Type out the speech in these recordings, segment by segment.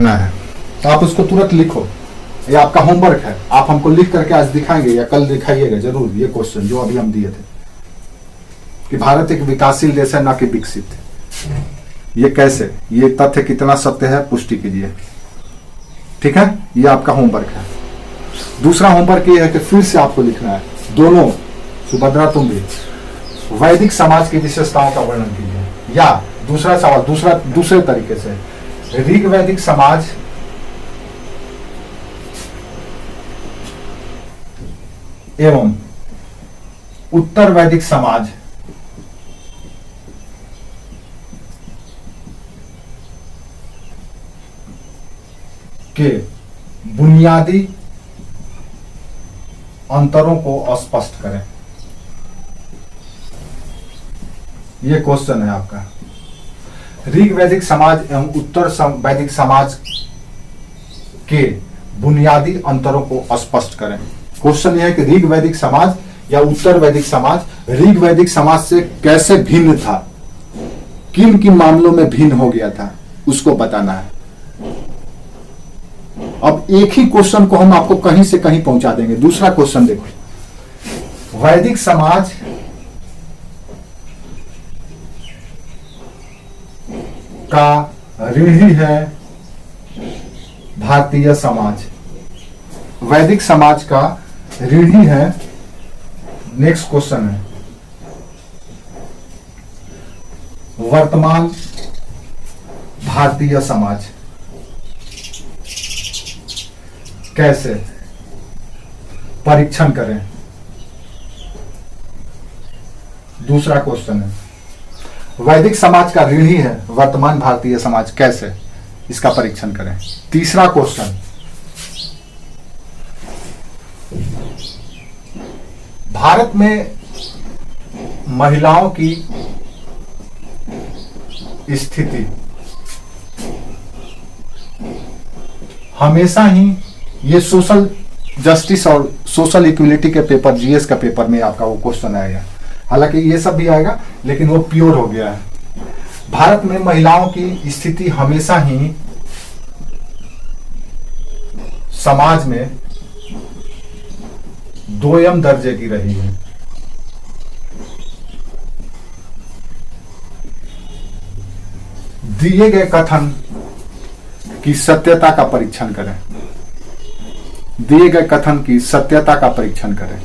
करना है तो आप उसको तुरंत लिखो। ये आपका होमवर्क है, आप हमको लिख करके आज दिखाएंगे या कल दिखाइएगा जरूर ये क्वेश्चन जो अभी हम दिए थे कि भारत एक विकासशील देश है ना कि विकसित। ये कैसे, ये तथ्य कितना सत्य है पुष्टि कीजिए। ठीक है, ये आपका होमवर्क है। दूसरा होमवर्क ये है कि फिर से आपको लिखना है, दोनों सुभद्रा तुम भी वैदिक समाज की विशेषताओं का वर्णन कीजिए। या दूसरा सवाल दूसरे तरीके से, ऋग वैदिक समाज एवं उत्तर वैदिक समाज के बुनियादी अंतरों को स्पष्ट करें। यह क्वेश्चन है आपका। ऋग वैदिक समाज एवं उत्तर वैदिक समाज के बुनियादी अंतरों को स्पष्ट करें। क्वेश्चन यह है कि ऋग वैदिक समाज या उत्तर वैदिक समाज ऋग वैदिक समाज से कैसे भिन्न था, किन किन मामलों में भिन्न हो गया था, उसको बताना है। अब एक ही क्वेश्चन को हम आपको कहीं से कहीं पहुंचा देंगे। दूसरा क्वेश्चन देखो, वैदिक समाज का ऋणी है भारतीय समाज। वैदिक समाज का ऋणी है, नेक्स्ट क्वेश्चन है, वर्तमान भारतीय समाज। कैसे, परीक्षण करें। दूसरा क्वेश्चन है, वैदिक समाज का ऋणी है वर्तमान भारतीय समाज, कैसे, इसका परीक्षण करें। तीसरा क्वेश्चन, भारत में महिलाओं की स्थिति हमेशा ही, ये सोशल जस्टिस और सोशल इक्विलिटी के पेपर, जीएस का पेपर में आपका वो क्वेश्चन आएगा। हालांकि ये सब भी आएगा लेकिन वो प्योर हो गया है। भारत में महिलाओं की स्थिति हमेशा ही समाज में दोयम दर्जे की रही है। दिए गए कथन की सत्यता का परीक्षण करें। दिए गए कथन की सत्यता का परीक्षण करें।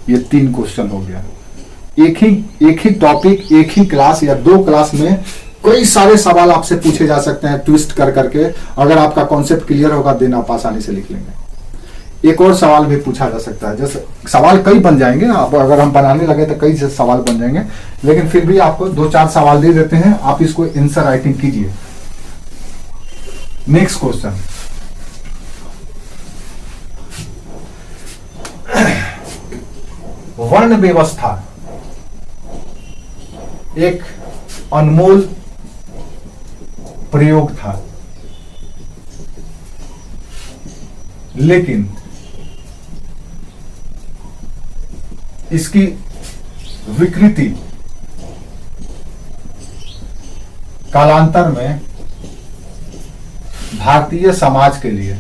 ये 3 क्वेश्चन हो गया। एक ही टॉपिक, एक ही क्लास या 2 क्लास में कई सारे सवाल आपसे पूछे जा सकते हैं ट्विस्ट कर करके। अगर आपका कॉन्सेप्ट क्लियर होगा देन आप आसानी से लिख लेंगे। एक और सवाल भी पूछा जा सकता है, जैसे सवाल कई बन जाएंगे, आप अगर हम बनाने लगे तो कई सवाल बन जाएंगे, लेकिन फिर भी आपको 2-4 सवाल दे देते हैं, आप इसको आंसर राइटिंग कीजिए। नेक्स्ट क्वेश्चन, वर्ण व्यवस्था एक अनमोल प्रयोग था, लेकिन इसकी विकृति कालांतर में भारतीय समाज के लिए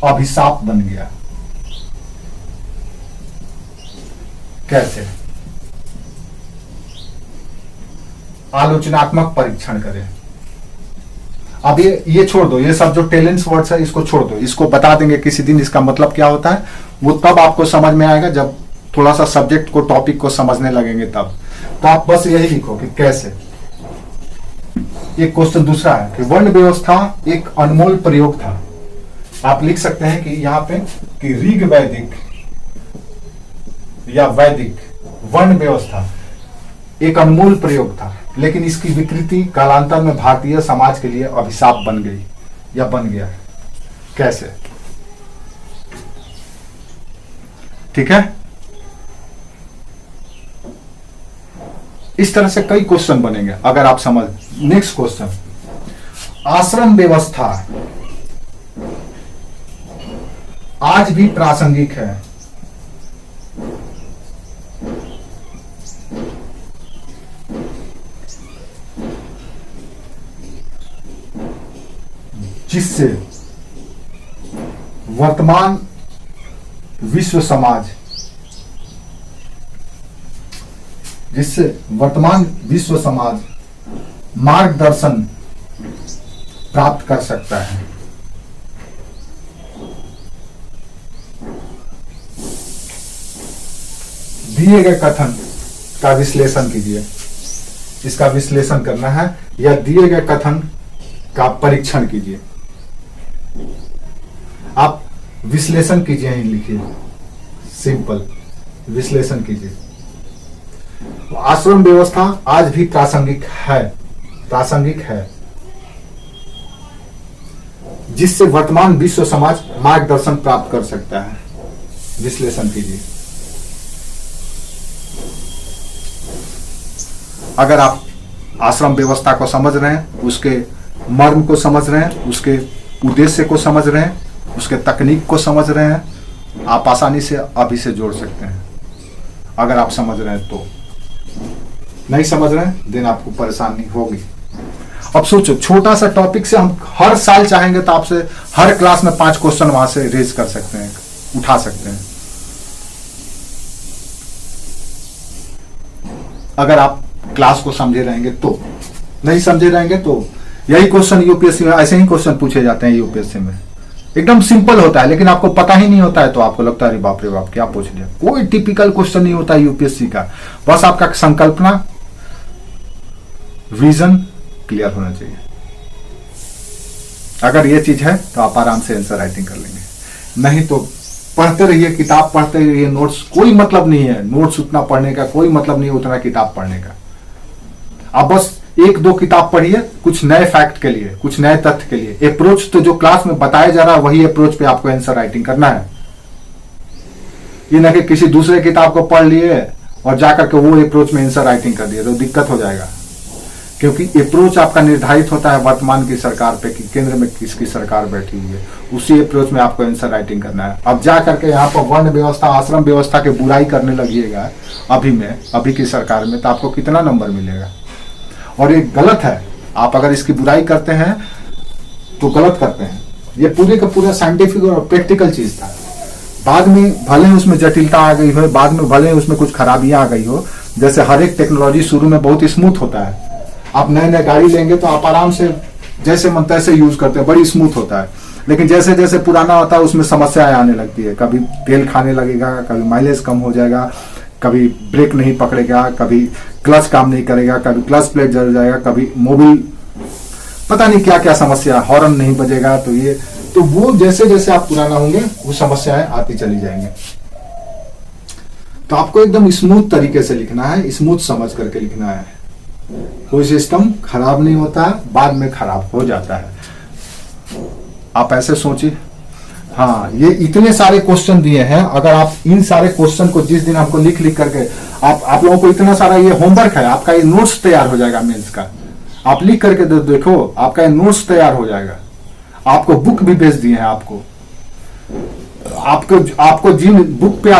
अभिशाप बन गया। कैसे, आलोचनात्मक परीक्षण करें। अब ये छोड़ दो, ये सब जो टैलेंट्स वर्ड्स है इसको छोड़ दो, इसको बता देंगे किसी दिन इसका मतलब क्या होता है। वो तब आपको समझ में आएगा जब थोड़ा सा सब्जेक्ट को, टॉपिक को समझने लगेंगे तब। तो आप बस यही लिखो कि कैसे। एक क्वेश्चन दूसरा है कि वर्ण व्यवस्था एक अनमोल प्रयोग था। आप लिख सकते हैं कि यहां पे कि ऋग वैदिक या वैदिक वर्ण व्यवस्था एक अनमोल प्रयोग था, लेकिन इसकी विकृति कालांतर में भारतीय समाज के लिए अभिशाप बन गई या बन गया। कैसे, ठीक है। इस तरह से कई क्वेश्चन बनेंगे अगर आप समझ। नेक्स्ट क्वेश्चन, आश्रम व्यवस्था आज भी प्रासंगिक है। जिससे वर्तमान विश्व समाज मार्गदर्शन प्राप्त कर सकता है। दिए गए कथन का विश्लेषण कीजिए। इसका विश्लेषण करना है या दिए गए कथन का परीक्षण कीजिए। आप विश्लेषण कीजिए, ही लिखिए, सिंपल विश्लेषण कीजिए। आश्रम व्यवस्था आज भी प्रासंगिक है जिससे वर्तमान विश्व समाज मार्गदर्शन प्राप्त कर सकता है। विश्लेषण कीजिए। अगर आप आश्रम व्यवस्था को समझ रहे हैं, उसके मर्म को समझ रहे हैं, उसके उद्देश्य को समझ रहे हैं, उसके तकनीक को समझ रहे हैं, आप आसानी से अभी से जोड़ सकते हैं। अगर आप समझ रहे हैं तो, नहीं समझ रहे हैं देन आपको परेशानी होगी। अब सोचो, छोटा सा टॉपिक से हम हर साल चाहेंगे तो आपसे हर क्लास में 5 क्वेश्चन वहां से रेज कर सकते हैं, उठा सकते हैं। अगर आप क्लास को समझे रहेंगे तो, नहीं समझे रहेंगे तो यही क्वेश्चन यूपीएससी में, ऐसे ही क्वेश्चन पूछे जाते हैं यूपीएससी में। एकदम सिंपल होता है, लेकिन आपको पता ही नहीं होता है तो आपको लगता है अरे बाप रे बाप क्या पूछ लिया। कोई टिपिकल क्वेश्चन नहीं होता है यूपीएससी का, बस आपका संकल्पना, विजन क्लियर होना चाहिए। अगर ये चीज है तो आप आराम से आंसर राइटिंग कर लेंगे। नहीं तो पढ़ते रहिए, किताब पढ़ते रहिए, नोट्स कोई मतलब नहीं है। नोट्स उतना पढ़ने का कोई मतलब नहीं है, उतना किताब पढ़ने का। आप बस 1-2 किताब पढ़िए कुछ नए फैक्ट के लिए, कुछ नए तथ्य के लिए। अप्रोच तो जो क्लास में बताया जा रहा है वही अप्रोच पे आपको आंसर राइटिंग करना है। ये ना कि किसी दूसरे किताब को पढ़ लिए और जाकर के वो अप्रोच में आंसर राइटिंग कर दिए तो दिक्कत हो जाएगा। क्योंकि अप्रोच आपका निर्धारित होता है वर्तमान की सरकार पे कि केंद्र में किसकी सरकार बैठी हुई है, उसी अप्रोच में आपको आंसर राइटिंग करना है। अब जा करके यहाँ पर वर्ण व्यवस्था, आश्रम व्यवस्था की बुराई करने लगिएगा अभी की सरकार में, तो आपको कितना नंबर मिलेगा। और ये गलत है, आप अगर इसकी बुराई करते हैं तो गलत करते हैं। ये पूरे का पूरा साइंटिफिक और प्रैक्टिकल चीज था। बाद में भले ही उसमें जटिलता आ गई हो, बाद में भले ही उसमें कुछ खराबियां आ गई हो। जैसे हर एक टेक्नोलॉजी शुरू में बहुत स्मूथ होता है। आप नए गाड़ी लेंगे तो आप आराम से जैसे मन तैसे यूज करते हैं, बड़ी स्मूथ होता है। लेकिन जैसे जैसे पुराना होता है उसमें समस्याएं आने लगती है। कभी तेल खाने लगेगा, कभी माइलेज कम हो जाएगा, कभी ब्रेक नहीं पकड़ेगा, कभी क्लच काम नहीं करेगा, कभी क्लच प्लेट जल जाएगा, कभी मोबिल, पता नहीं क्या क्या समस्या, हॉर्न नहीं बजेगा। तो वो जैसे जैसे आप पुराना होंगे वो समस्याएं आती चली जाएंगी। तो आपको एकदम स्मूथ तरीके से लिखना है, स्मूथ समझ करके लिखना है। कोई सिस्टम खराब नहीं होता है, बाद में खराब हो जाता है। आप ऐसे सोचिए। हाँ, ये इतने सारे क्वेश्चन दिए हैं। अगर आप इन सारे क्वेश्चन को जिस दिन हमको लिख करके आप लोगों को इतना सारा ये होमवर्क है, आपका ये नोट्स तैयार हो जाएगा मेंस का। आप लिख करके देखो, आपका ये नोट्स तैयार हो जाएगा। आपको बुक भी भेज दिए हैं। आपको जिन बुक के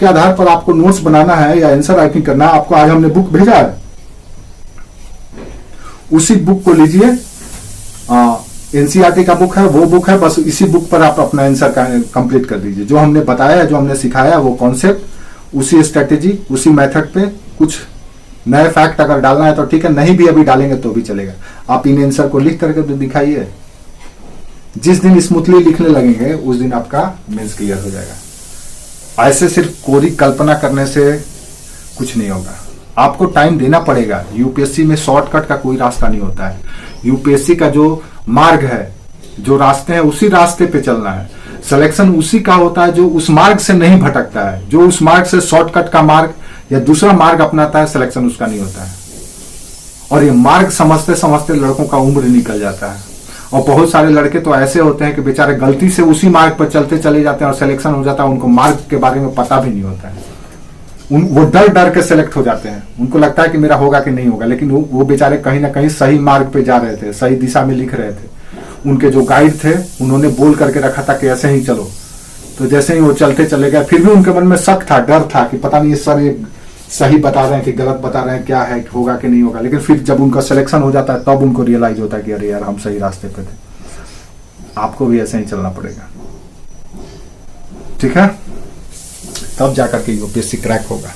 आधार पर आपको नोट्स बनाना है या आंसर राइटिंग करना है, आपको आज हमने बुक भेजा है। उसी बुक को लीजिए, एनसीईआरटी का बुक है, वो बुक है, बस इसी बुक पर आप अपना आंसर कंप्लीट कर दीजिए। जो हमने बताया है, जो हमने सिखाया, वो कॉन्सेप्ट, उसी स्ट्रेटेजी, उसी मेथड पे कुछ नए फैक्ट अगर डालना है तो ठीक है, नहीं भी अभी डालेंगे तो भी चलेगा। आप इन आंसर को लिख करके तो दिखाइए। जिस दिन स्मूथली लिखने लगेंगे उस दिन आपका मेंस क्लियर हो जाएगा। ऐसे सिर्फ कोरी कल्पना करने से कुछ नहीं होगा, आपको टाइम देना पड़ेगा। यूपीएससी में शॉर्टकट का कोई रास्ता नहीं होता है। यूपीएससी का जो मार्ग है, जो रास्ते हैं, उसी रास्ते पे चलना है। सिलेक्शन उसी का होता है जो उस मार्ग से नहीं भटकता है। जो उस मार्ग से शॉर्टकट का मार्ग या दूसरा मार्ग अपनाता है, सिलेक्शन उसका नहीं होता है। और ये मार्ग समझते समझते लड़कों का उम्र निकल जाता है। और बहुत सारे लड़के तो ऐसे होते हैं कि बेचारे गलती से उसी मार्ग पर चलते चले जाते हैं और सिलेक्शन हो जाता है, उनको मार्ग के बारे में पता भी नहीं होता है। वो डर के सिलेक्ट हो जाते हैं। उनको लगता है कि मेरा होगा कि नहीं होगा, लेकिन वो बेचारे कहीं ना कहीं सही मार्ग पे जा रहे थे, सही दिशा में लिख रहे थे। उनके जो गाइड थे उन्होंने बोल करके रखा था कि ऐसे ही चलो। तो जैसे ही वो चलते चले गए, फिर भी उनके मन में शक था, डर था कि पता नहीं सर ये सही बता रहे हैं कि गलत बता रहे हैं, क्या है, होगा कि नहीं होगा। लेकिन फिर जब उनका सिलेक्शन हो जाता है तब उनको रियलाइज होता है कि अरे यार हम सही रास्ते पे थे। आपको भी ऐसे ही चलना पड़ेगा, ठीक है, तब जाकर के यूपीएससी क्रैक होगा।